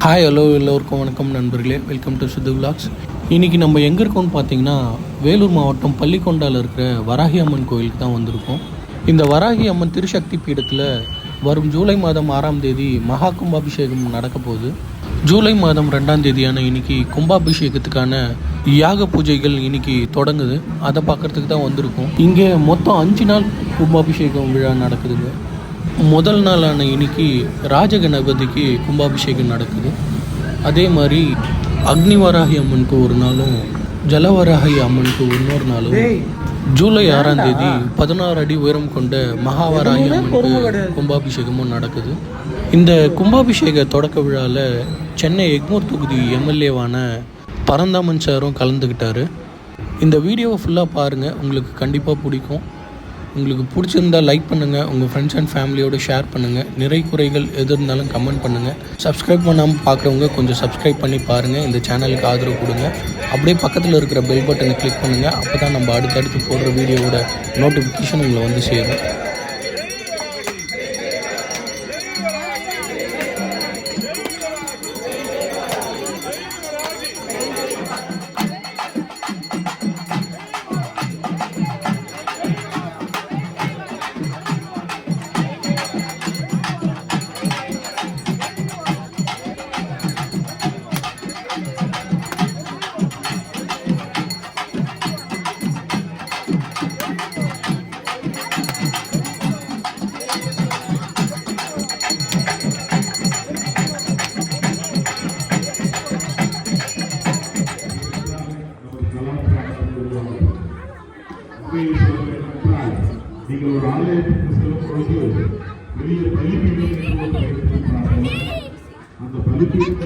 Hi hello எல்லோருக்கும் வணக்கம் நண்பர்களே, வெல்கம் டு சித்து விலாக்ஸ். இன்றைக்கி நம்ம எங்கே இருக்கோம்னு பார்த்தீங்கன்னா, வேலூர் மாவட்டம் பள்ளிக்கொண்டாவில் இருக்கிற வராகி அம்மன் கோயிலுக்கு தான் வந்திருக்கோம். இந்த வராகி அம்மன் திருசக்தி பீடத்தில் வரும் ஜூலை மாதம் 6ஆம் தேதி மகா கும்பாபிஷேகம் நடக்க போகுது. ஜூலை மாதம் 2ஆம் தேதியான இன்னைக்கு கும்பாபிஷேகத்துக்கான யாக பூஜைகள் இன்னைக்கு தொடங்குது. அதை பார்க்குறதுக்கு தான் வந்திருக்கோம். இங்கே மொத்தம் 5 நாள் கும்பாபிஷேகம் விழா நடக்குதுங்க. முதல் நாளான இன்னைக்கு ராஜகணபதிக்கு கும்பாபிஷேகம் நடக்குது. அதே மாதிரி அக்னிவராகி அம்மனுக்கு ஒரு நாளும் ஜலவராகி அம்மனுக்கு இன்னொரு நாளும் ஜூலை 6ஆம் தேதி 16 அடி உயரம் கொண்ட மகாவராகி அம்மனுக்கு கும்பாபிஷேகமும் நடக்குது. இந்த கும்பாபிஷேக தொடக்க விழாவில் சென்னை எக்மோர் தொகுதி எம்எல்ஏவான பரந்தாமன் சாரும் கலந்துக்கிட்டார். இந்த வீடியோவை ஃபுல்லாக பாருங்கள், உங்களுக்கு கண்டிப்பாக பிடிக்கும். உங்களுக்கு பிடிச்சிருந்தால் லைக் பண்ணுங்கள், உங்கள் ஃப்ரெண்ட்ஸ் அண்ட் ஃபேமிலியோடு ஷேர் பண்ணுங்கள். நிறை குறைகள் எது இருந்தாலும் கமெண்ட் பண்ணுங்கள். சப்ஸ்கிரைப் பண்ணாமல் பார்க்குறவங்க கொஞ்சம் சப்ஸ்கிரைப் பண்ணி பாருங்கள். இந்த சேனலுக்கு ஆதரவு கொடுங்க. அப்படியே பக்கத்தில் இருக்கிற பெல் பட்டனை கிளிக் பண்ணுங்கள். அப்போ தான் நம்ம அடுத்தடுத்து போடுற வீடியோவோட நோட்டிஃபிகேஷன் உங்களை வந்து சேரும். நீங்கள் ஒரு ஆலயத்துக்கு செல்லும் பொழுது வெளியே பலிபீடம் அந்த பலிபீடம்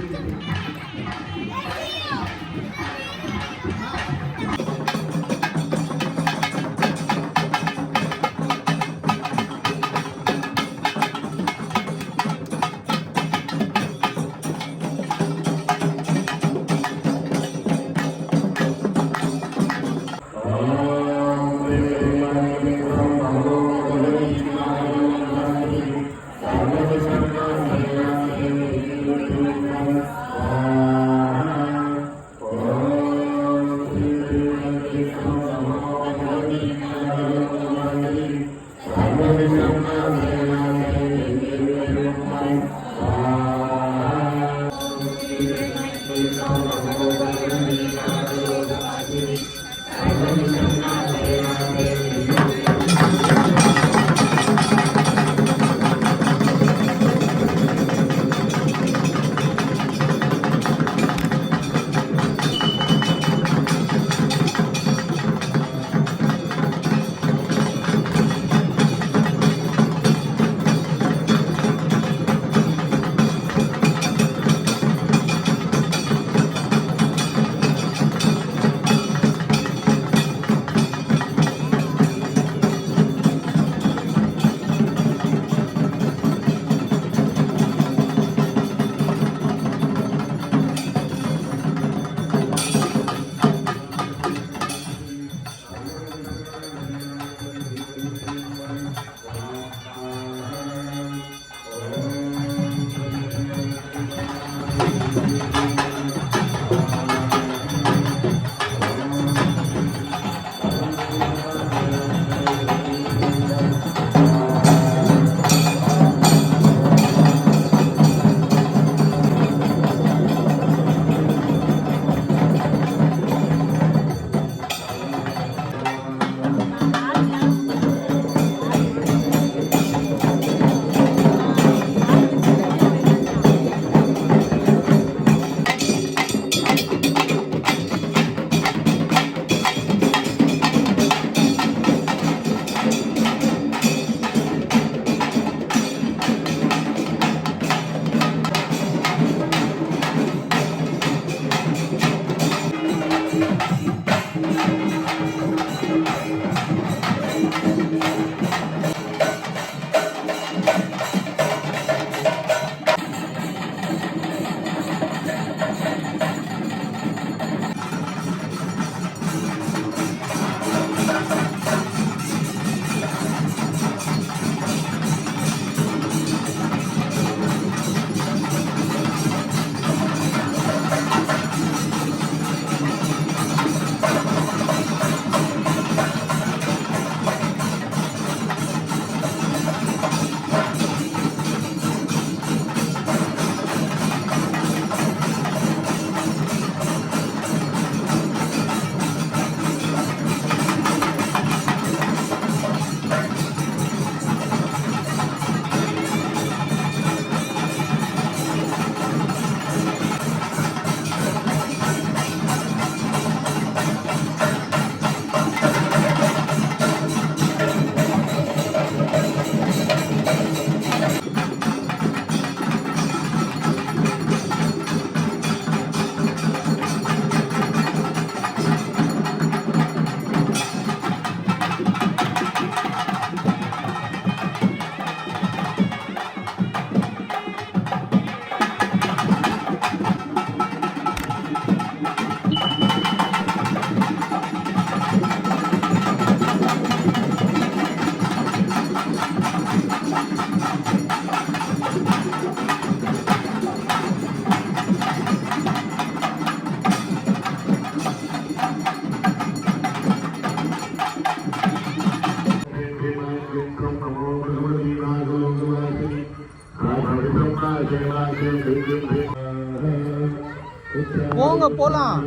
போங்க போலாம்.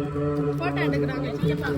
போட்டோ எடுக்கிறாங்க சித்தப்பா.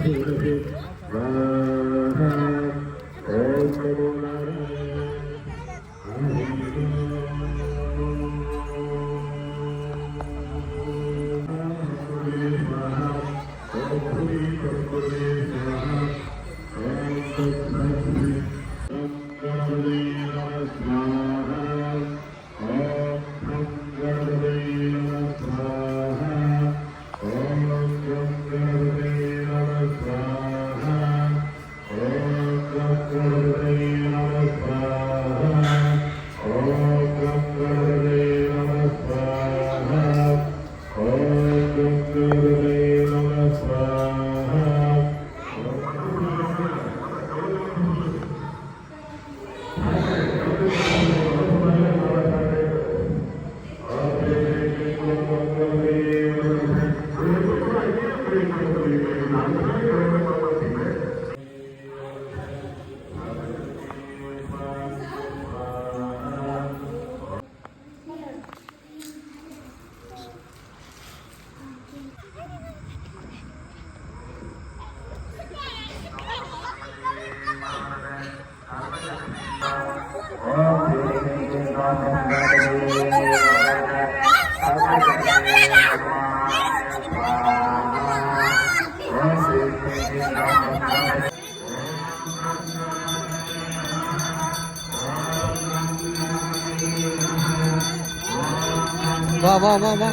வா வா வா வா.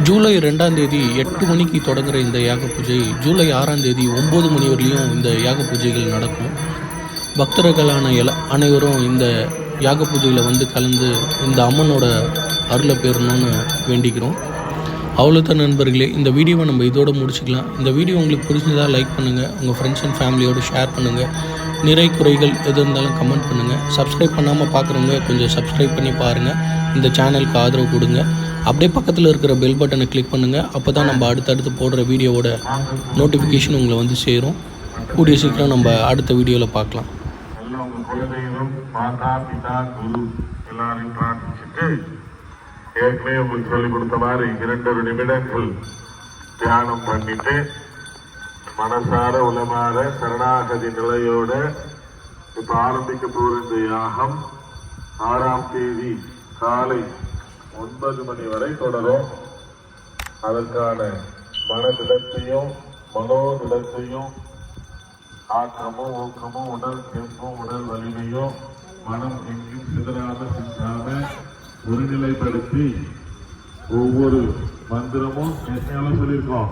ஜூலை 2ஆம் தேதி 8 மணிக்கு தொடங்குகிற இந்த யாக பூஜை ஜூலை 6ஆம் தேதி 9 மணி வரையிலும் இந்த யாக பூஜைகள் நடக்கும். பக்தர்களான அனைவரும் இந்த யாக பூஜையில் வந்து கலந்து இந்த அம்மனோட அருளை பெறணும்னு வேண்டிக்கிறோம். அவ்வளோதான் நண்பர்களே, இந்த வீடியோவை நம்ம இதோடு முடிச்சுக்கலாம். இந்த வீடியோ உங்களுக்கு பிடிச்சதாக லைக் பண்ணுங்கள், உங்கள் ஃப்ரெண்ட்ஸ் அண்ட் ஃபேமிலியோடு ஷேர் பண்ணுங்கள். நிறை குறைகள் எது இருந்தாலும் கமெண்ட் பண்ணுங்கள். சப்ஸ்கிரைப் பண்ணாமல் பார்க்குறவங்க கொஞ்சம் சப்ஸ்கிரைப் பண்ணி பாருங்கள். இந்த சேனலுக்கு ஆதரவு கொடுங்க. அப்படியே பக்கத்தில் இருக்கிற பெல் பட்டனை கிளிக் பண்ணுங்கள். அப்போ தான் நம்ம அடுத்தடுத்து போடுற வீடியோவோட நோட்டிஃபிகேஷன் உங்களை வந்து சேரும். கூடிய சீக்கிரம் நம்ம அடுத்த வீடியோவில் பார்க்கலாம். உங்கள் குலதெய்வம், மாதா, பிதா, குரு எல்லாரையும் பிரார்த்திச்சுட்டு ஏற்கனவே உங்களுக்கு சொல்லிக் கொடுத்த மாதிரி 2 நிமிடங்கள் தியானம் பண்ணிட்டு மனசார உளமாற சரணாகதி நிலையோட இப்ப ஆரம்பிக்க போற இந்த யாகம் 6ஆம் தேதி காலை 9 மணி வரை தொடரும். அதற்கான மனதிடத்தையும் மனோதிடத்தையும் ஆக்கமும் ஊக்கமும் உடல் தெம்பும் உடல் வலிமையும் மனம் எங்கும் சிதறாம சிந்தாம ஒருநிலைப்படுத்தி ஒவ்வொரு மந்திரமும் எத்தனை சொல்லியிருக்கோம்